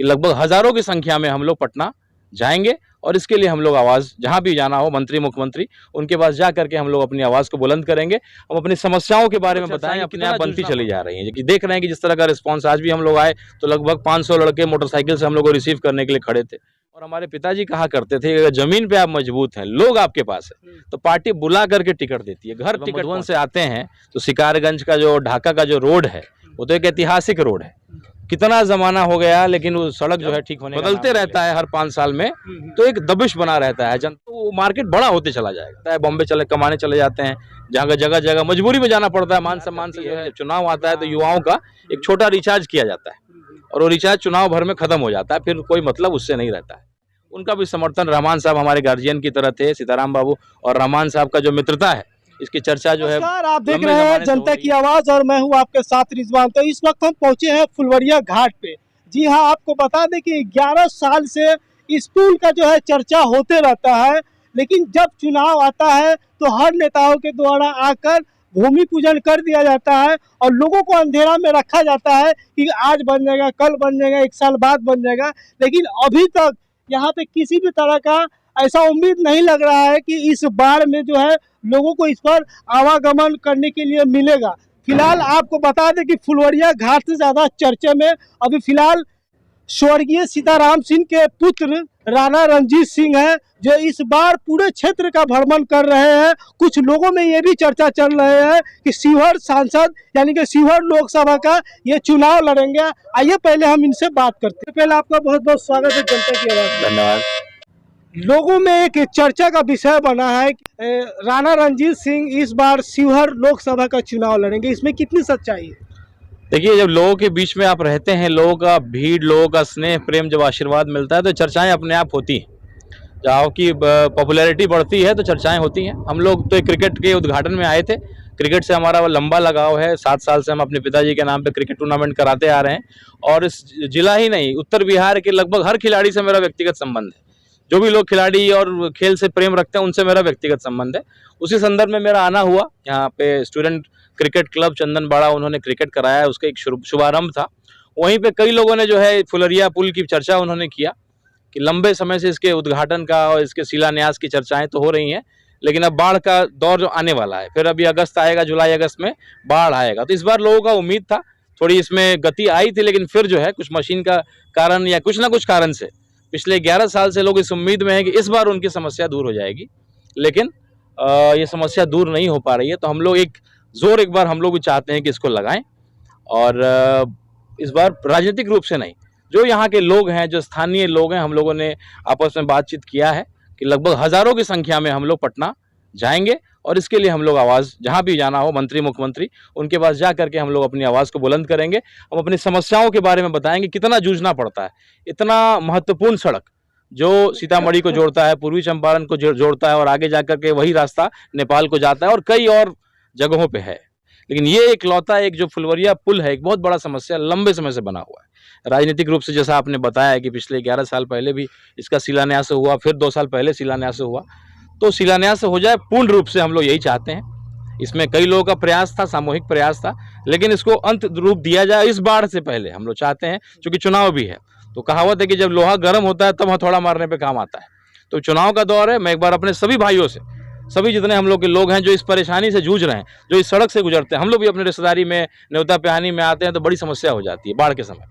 कि लगभग हजारों की संख्या में हम लोग पटना जाएंगे और इसके लिए हम लोग आवाज़ जहां भी जाना हो, मंत्री मुख्यमंत्री उनके पास जा करके हम लोग अपनी आवाज़ को बुलंद करेंगे। हम अपनी समस्याओं के बारे में बताएंगे, अपने आप बनती चली जा रही है कि देख रहे हैं कि जिस तरह का रिस्पॉन्स आज भी हम लोग आए तो लगभग 500 लड़के मोटरसाइकिल से हम लोग को रिसीव करने के लिए खड़े थे। और हमारे पिताजी कहा करते थे कि अगर जमीन पे आप मजबूत हैं, लोग आपके पास है, तो पार्टी बुला करके टिकट देती है। घर टिकट मधुबन से आते हैं तो शिकारगंज का जो ढाका का जो रोड है वो तो एक ऐतिहासिक रोड है। कितना जमाना हो गया लेकिन वो सड़क जो है ठीक होने बदलते रहता है हर 5 साल में, तो एक दबिश बना रहता है। तो मार्केट बड़ा होते चला जाएगा। बॉम्बे चले कमाने चले जाते हैं, जहाँ जगह जगह मजबूरी में जाना पड़ता है। मान सम्मान से जो है चुनाव आता है तो युवाओं का एक छोटा रिचार्ज किया जाता है और वो रिचार्ज चुनाव भर में खत्म हो जाता है, फिर कोई मतलब उससे नहीं रहता है। उनका भी समर्थन, रहमान साहब हमारे गार्जियन की तरह थे, सीताराम बाबू और रहमान साहब का जो मित्रता है इसकी चर्चा जो है। आप देख रहे हैं जनता की आवाज और मैं हूं आपके साथ रिजवान। तो इस वक्त हम पहुंचे हैं फुलवरिया घाट पे। जी हां, आपको बता दें कि 11 साल से इस पुल का जो है चर्चा होते रहता है, लेकिन जब चुनाव आता है तो हर नेताओं के द्वारा आकर भूमि पूजन कर दिया जाता है और लोगों को अंधेरा में रखा जाता है कि आज बन जाएगा, कल बन जाएगा, 1 साल बाद बन जाएगा। लेकिन अभी तक यहाँ पे किसी भी तरह का ऐसा उम्मीद नहीं लग रहा है कि इस बार में जो है लोगों को इस पर आवागमन करने के लिए मिलेगा। फिलहाल आपको बता दें कि फुलवरिया घाट से ज्यादा चर्चे में अभी फिलहाल स्वर्गीय सीताराम सिंह के पुत्र राणा रणजीत सिंह हैं, जो इस बार पूरे क्षेत्र का भ्रमण कर रहे हैं। कुछ लोगों में ये भी चर्चा चल रहे हैं कि शिवहर सांसद यानी कि शिवहर लोकसभा का ये चुनाव लड़ेंगे। आइए पहले हम इनसे बात करते हैं। पहले आपका बहुत बहुत स्वागत है जनता की आवाज। धन्यवाद। लोगों में एक चर्चा का विषय बना है कि राणा रणजीत सिंह इस बार शिवहर लोकसभा का चुनाव लड़ेंगे, इसमें कितनी सच्चाई है? देखिए, जब लोगों के बीच में आप रहते हैं, लोगों का भीड़, लोगों का स्नेह प्रेम, जब आशीर्वाद मिलता है तो चर्चाएं अपने आप होती हैं। जब आपकी पॉपुलैरिटी बढ़ती है तो चर्चाएं होती हैं। हम लोग तो क्रिकेट के उद्घाटन में आए थे। क्रिकेट से हमारा लंबा लगाव है। 7 साल से हम अपने पिताजी के नाम पे क्रिकेट टूर्नामेंट कराते आ रहे हैं और इस जिला ही नहीं, उत्तर बिहार के लगभग हर खिलाड़ी से मेरा व्यक्तिगत संबंध है। जो भी लोग खिलाड़ी और खेल से प्रेम रखते हैं उनसे मेरा व्यक्तिगत संबंध है। उसी संदर्भ में मेरा आना हुआ। यहाँ पे स्टूडेंट क्रिकेट क्लब चंदनबाड़ा उन्होंने क्रिकेट कराया, उसका एक शुभारंभ था। वहीं पे कई लोगों ने जो है फुलरिया पुल की चर्चा उन्होंने किया कि लंबे समय से इसके उद्घाटन का और इसके शिलान्यास की चर्चाएं तो हो रही हैं, लेकिन अब बाढ़ का दौर जो आने वाला है, फिर अभी अगस्त आएगा, जुलाई अगस्त में बाढ़ आएगा, तो इस बार लोगों का उम्मीद था, थोड़ी इसमें गति आई थी, लेकिन फिर जो है कुछ मशीन का कारण या कुछ ना कुछ कारण से पिछले 11 साल से लोग इस उम्मीद में हैं कि इस बार उनकी समस्या दूर हो जाएगी, लेकिन ये समस्या दूर नहीं हो पा रही है। तो हम लोग एक बार हम लोग भी चाहते हैं कि इसको लगाएं और इस बार राजनीतिक रूप से नहीं, जो यहाँ के लोग हैं, जो स्थानीय लोग हैं, हम लोगों ने आपस में बातचीत किया है कि लगभग हजारों की संख्या में हम लोग पटना जाएंगे और इसके लिए हम लोग आवाज़ जहां भी जाना हो, मंत्री मुख्यमंत्री उनके पास जा करके हम लोग अपनी आवाज़ को बुलंद करेंगे। हम अपनी समस्याओं के बारे में बताएंगे, कितना जूझना पड़ता है। इतना महत्वपूर्ण सड़क जो सीतामढ़ी को जोड़ता है, पूर्वी चंपारण को जोड़ता है और आगे जाकर के वही रास्ता नेपाल को जाता है और कई और जगहों पे है, लेकिन ये इकलौता एक जो फुलवरिया पुल है, एक बहुत बड़ा समस्या लंबे समय से बना हुआ है। राजनीतिक रूप से जैसा आपने बताया कि पिछले 11 साल पहले भी इसका शिलान्यास हुआ, फिर 2 साल पहले शिलान्यास हुआ, तो शिलान्यास हो जाए पूर्ण रूप से, हम लोग यही चाहते हैं। इसमें कई लोगों का प्रयास था, सामूहिक प्रयास था, लेकिन इसको अंत रूप दिया जाए इस बाढ़ से पहले हम लोग चाहते हैं, क्योंकि चुनाव भी है। तो कहावत है कि जब लोहा गर्म होता है तब हथौड़ा मारने पे काम आता है। तो चुनाव का दौर है। मैं एक बार अपने सभी भाइयों से, सभी जितने हम लोग के लोग हैं जो इस परेशानी से जूझ रहे हैं, जो इस सड़क से गुजरते हैं, हम लोग भी अपने रिश्तेदारी में न्योता पिहानी में आते हैं तो बड़ी समस्या हो जाती है बाढ़ के समय।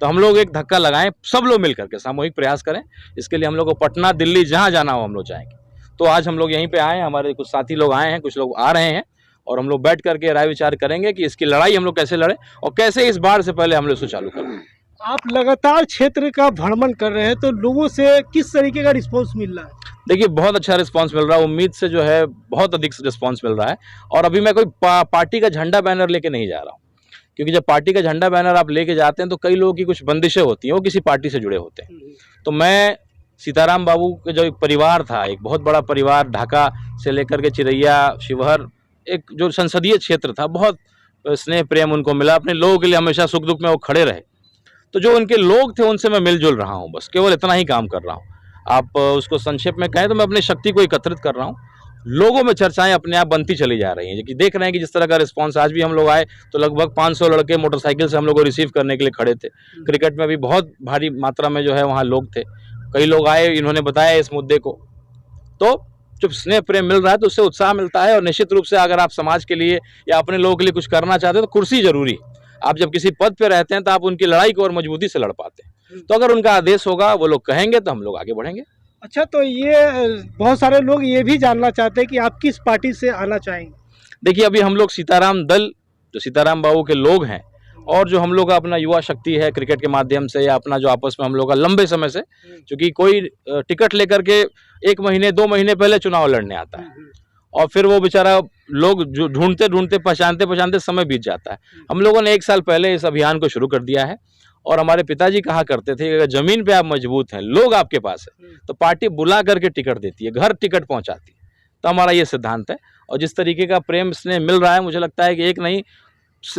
तो हम लोग एक धक्का लगाएं, सब लोग मिल करके सामूहिक प्रयास करें। इसके लिए हम लोग को पटना, दिल्ली, जहाँ जाना हो हम लोग जाएंगे। तो आज हम लोग यहीं पे आए हैं, हमारे कुछ साथी लोग आए हैं, कुछ लोग आ रहे हैं और हम लोग बैठ करके राय विचार करेंगे कि इसकी लड़ाई हम लोग कैसे लड़ें और कैसे इस बाढ़ से पहले हम लोग इसको चालू करें। आप लगातार क्षेत्र का भ्रमण कर रहे हैं, तो लोगों से किस तरीके का रिस्पॉन्स मिल रहा है? देखिए, बहुत अच्छा रिस्पांस मिल रहा है, उम्मीद से जो है बहुत अधिक रिस्पांस मिल रहा है। और अभी मैं कोई पार्टी का झंडा बैनर लेके नहीं जा रहा हूँ, क्योंकि जब पार्टी का झंडा बैनर आप लेके जाते हैं तो कई लोगों की कुछ बंदिशें होती हैं, वो किसी पार्टी से जुड़े होते हैं। तो मैं सीताराम बाबू के जो एक परिवार था, एक बहुत बड़ा परिवार, ढाका से लेकर के चिरैया, शिवहर, एक जो संसदीय क्षेत्र था, बहुत स्नेह प्रेम उनको मिला। अपने लोगों के लिए हमेशा सुख दुख में वो खड़े रहे। तो जो उनके लोग थे उनसे मैं मिलजुल रहा हूँ, बस केवल इतना ही काम कर रहा हूँ। आप उसको संक्षेप में कहें तो मैं अपनी शक्ति को एकत्रित कर रहा हूँ। लोगों में चर्चाएं अपने आप बनती चली जा रही हैं, कि देख रहे हैं कि जिस तरह का रिस्पांस, आज भी हम लोग आए तो लगभग 500 लड़के मोटरसाइकिल से हम लोग को रिसीव करने के लिए खड़े थे। क्रिकेट में भी बहुत भारी मात्रा में जो है वहाँ लोग थे, कई लोग आए, इन्होंने बताया इस मुद्दे को। तो जब स्नेह प्रेम मिल रहा है तो उससे उत्साह मिलता है, और निश्चित रूप से अगर आप समाज के लिए या अपने लोगों के लिए कुछ करना चाहते हैं तो कुर्सी जरूरी। आप जब किसी पद पे रहते हैं तो आप उनकी लड़ाई को और मजबूती से लड़ पाते हैं। तो अगर उनका आदेश होगा, वो लोग कहेंगे, तो हम लोग आगे बढ़ेंगे। अच्छा, तो ये बहुत सारे लोग ये भी जानना चाहते हैं कि आप किस पार्टी से आना चाहेंगे? देखिए, अभी हम लोग सीताराम दल, जो सीताराम बाबू के लोग हैं, और जो हम लोग का अपना युवा शक्ति है क्रिकेट के माध्यम से, या अपना जो आपस में हम लोग का लंबे समय से, क्योंकि कोई टिकट लेकर के 1 महीने 2 महीने पहले चुनाव लड़ने आता है, और फिर वो बेचारा लोग जो ढूंढते ढूंढते पहचानते समय बीत जाता है। हम लोगों ने 1 साल पहले इस अभियान को शुरू कर दिया है, और हमारे पिताजी कहा करते थे कि अगर जमीन पे आप मजबूत हैं, लोग आपके पास है, तो पार्टी बुला करके टिकट देती है, घर टिकट पहुंचाती है। तो हमारा ये सिद्धांत है, और जिस तरीके का प्रेम स्नेह मिल रहा है, मुझे लगता है कि एक नहीं,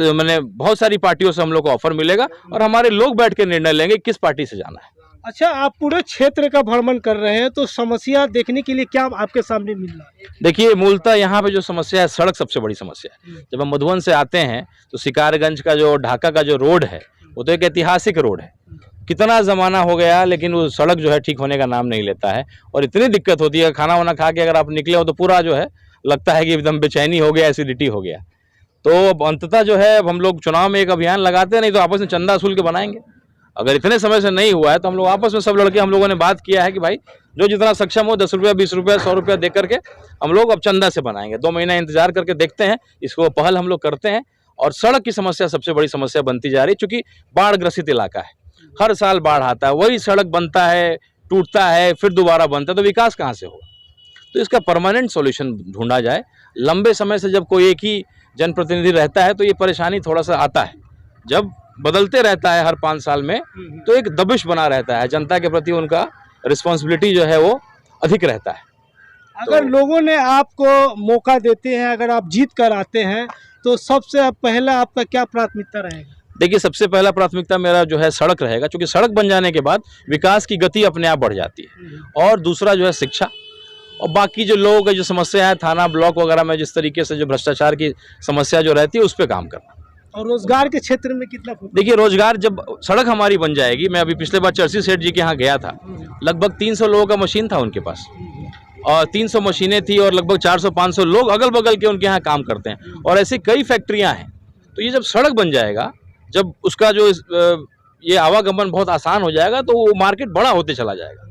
मैंने बहुत सारी पार्टियों से हम लोग को ऑफर मिलेगा, और हमारे लोग बैठ के निर्णय लेंगे किस पार्टी से जाना है। अच्छा, आप पूरे क्षेत्र का भ्रमण कर रहे हैं, तो समस्या देखने के लिए क्या आपके सामने मिल रहा है? देखिए, मूलतः यहाँ पे जो समस्या है, सड़क सबसे बड़ी समस्या है। जब हम मधुबन से आते हैं तो शिकारगंज का जो ढाका का जो रोड है, वो तो एक ऐतिहासिक रोड है। कितना ज़माना हो गया, लेकिन वो सड़क जो है ठीक होने का नाम नहीं लेता है, और इतनी दिक्कत होती है, खाना वाना खा के अगर आप निकले हो तो पूरा जो है लगता है कि एकदम बेचैनी हो गया, एसिडिटी हो गया। तो अब अंततः जो है, अब हम लोग चुनाव में एक अभियान लगाते हैं, नहीं तो आपस में चंदा वसूल के बनाएंगे। अगर इतने समय से नहीं हुआ है तो हम लोग आपस में सब लड़के हम लोगों ने बात किया है कि भाई जो जितना सक्षम हो, 10 रुपया 20 रुपया 100 रुपया दे करके हम लोग अब चंदा से बनाएंगे। 2 महीना इंतजार करके देखते हैं, इसको पहल हम लोग करते हैं। और सड़क की समस्या सबसे बड़ी समस्या बनती जा रही है, चूंकि बाढ़ ग्रसित इलाका है, हर साल बाढ़ आता है, वही सड़क बनता है, टूटता है, फिर दोबारा बनता है, तो विकास कहाँ से होगा? तो इसका परमानेंट सॉल्यूशन ढूंढा जाए। लंबे समय से जब कोई एक ही जनप्रतिनिधि रहता है तो ये परेशानी थोड़ा सा आता है, जब बदलते रहता है हर 5 साल में, तो एक दबिश बना रहता है, जनता के प्रति उनका रिस्पॉन्सिबिलिटी जो है वो अधिक रहता है। अगर लोगों ने आपको मौका देते हैं, अगर आप जीत कर आते हैं, तो सबसे पहला आपका क्या प्राथमिकता रहेगा? देखिए, सबसे पहला प्राथमिकता मेरा जो है सड़क रहेगा, क्योंकि सड़क बन जाने के बाद विकास की गति अपने आप बढ़ जाती है। और दूसरा जो है शिक्षा, और बाकी जो लोगों की जो समस्या है थाना ब्लॉक वगैरह में, जिस तरीके से जो भ्रष्टाचार की समस्या जो रहती है, उस पर काम करना। और रोजगार के क्षेत्र में कितना? देखिए, रोजगार जब सड़क हमारी बन जाएगी, मैं अभी पिछले बार चरसी सेठ जी के यहाँ गया था, लगभग 300 लोगों का मशीन था उनके पास, और 300 मशीनें थी, और लगभग 400-500 लोग अगल बगल के उनके यहाँ काम करते हैं, और ऐसी कई फैक्ट्रियाँ हैं। तो ये जब सड़क बन जाएगा, जब उसका जो ये आवागमन बहुत आसान हो जाएगा, तो वो मार्केट बड़ा होते चला जाएगा।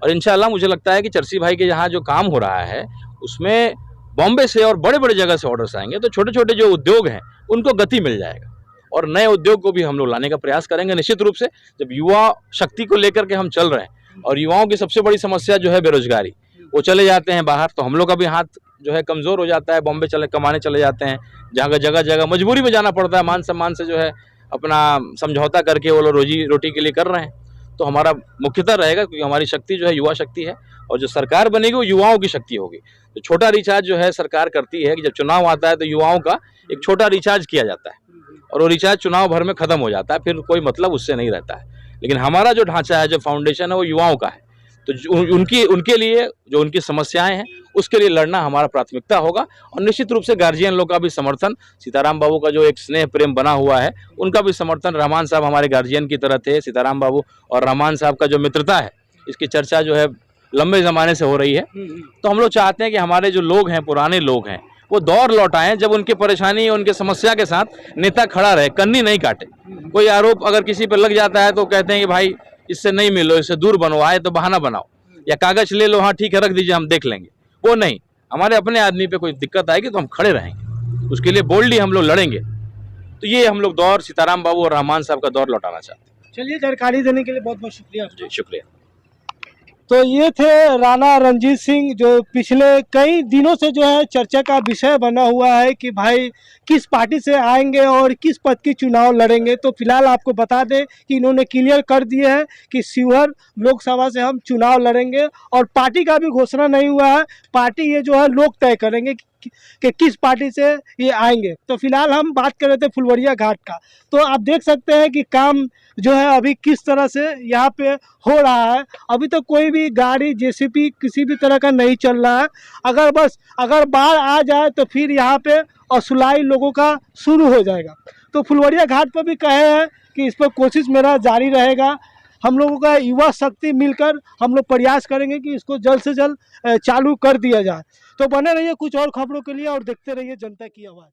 और इंशाल्लाह मुझे लगता है कि चरसी भाई के यहाँ जो काम हो रहा है, उसमें बॉम्बे से और बड़े बड़े जगह से ऑर्डर्स आएंगे, तो छोटे छोटे जो उद्योग हैं उनको गति मिल जाएगा, और नए उद्योग को भी हम लोग लाने का प्रयास करेंगे। निश्चित रूप से जब युवा शक्ति को लेकर के हम चल रहे हैं, और युवाओं की सबसे बड़ी समस्या जो है बेरोजगारी, वो चले जाते हैं बाहर, तो हम लोग का भी हाथ जो है कमज़ोर हो जाता है, बॉम्बे कमाने चले जाते हैं, जहाँ जगह जगह मजबूरी में जाना पड़ता है, मान सम्मान से जो है अपना समझौता करके वो लोग रोजी रोटी के लिए कर रहे हैं। तो हमारा मुख्यतः रहेगा, क्योंकि हमारी शक्ति जो है युवा शक्ति है, और जो सरकार बनेगी वो युवाओं की शक्ति होगी। तो छोटा रिचार्ज जो है सरकार करती है कि जब चुनाव आता है तो युवाओं का एक छोटा रिचार्ज किया जाता है, और वो रिचार्ज चुनाव भर में खत्म हो जाता है, फिर कोई मतलब उससे नहीं रहता है। लेकिन हमारा जो ढांचा है, जो फाउंडेशन है, वो युवाओं का है। तो उनके लिए जो उनकी समस्याएं हैं, उसके लिए लड़ना हमारा प्राथमिकता होगा। और निश्चित रूप से गार्जियन लोग का भी समर्थन, सीताराम बाबू का जो एक स्नेह प्रेम बना हुआ है, उनका भी समर्थन। रहमान साहब हमारे गार्जियन की तरह थे, सीताराम बाबू और रहमान साहब का जो मित्रता है, इसकी चर्चा जो है लंबे ज़माने से हो रही है। तो हम लोग चाहते हैं कि हमारे जो लोग हैं, पुराने लोग हैं, वो दौर लौटाएं, जब उनकी परेशानी, उनके समस्या के साथ नेता खड़ा रहे, कन्नी नहीं काटे। कोई आरोप अगर किसी पर लग जाता है तो कहते हैं कि भाई इससे नहीं मिलो, इससे दूर बनो, आए तो बहाना बनाओ, या कागज ले लो, हाँ ठीक है रख दीजिए हम देख लेंगे। वो नहीं, हमारे अपने आदमी पे कोई दिक्कत आएगी तो हम खड़े रहेंगे, उसके लिए बोल्डली हम लोग लड़ेंगे। तो ये हम लोग दौर सीताराम बाबू और रहमान साहब का दौर लौटाना चाहते हैं। चलिए, जानकारी देने के लिए बहुत बहुत शुक्रिया। जी शुक्रिया। तो ये थे राणा रणजीत सिंह, जो पिछले कई दिनों से जो है चर्चा का विषय बना हुआ है कि भाई किस पार्टी से आएंगे और किस पद की चुनाव लड़ेंगे। तो फिलहाल आपको बता दें कि इन्होंने क्लियर कर दिए हैं कि शिवहर लोकसभा से हम चुनाव लड़ेंगे, और पार्टी का भी घोषणा नहीं हुआ है। पार्टी ये जो है लोग तय करेंगे कि किस पार्टी से ये आएंगे। तो फिलहाल हम बात कर रहे थे फुलवरिया घाट का, तो आप देख सकते हैं कि काम जो है अभी किस तरह से यहाँ पे हो रहा है। अभी तो कोई भी गाड़ी जेसीबी किसी भी तरह का नहीं चल रहा है। अगर बाढ़ आ जाए तो फिर यहाँ पे असुलाई लोगों का शुरू हो जाएगा। तो फुलवरिया घाट पर भी कहे हैं कि इस पर कोशिश मेरा जारी रहेगा। हम लोगों का युवा शक्ति मिलकर हम लोग प्रयास करेंगे कि इसको जल्द से जल्द चालू कर दिया जाए। तो बने रहिए कुछ और खबरों के लिए और देखते रहिए जनता की आवाज़।